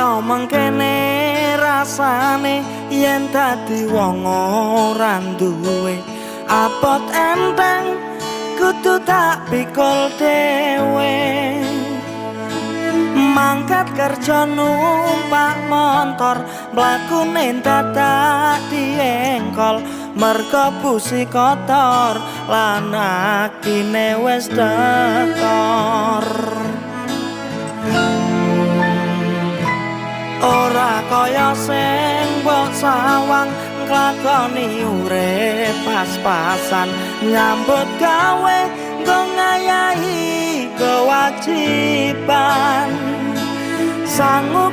Kaya mengkene rasane yen dadi wong ora duwe abot enteng kudu tak pikul dhewe. Mangkat kerja numpak motor mlakune dadak diengkol merga busi kotor lan akine wis tekor. Ora kaya sing mbok sawang nglakoni urip pas-pasan nyambut gawe nggo ngayahi kewajiban sangu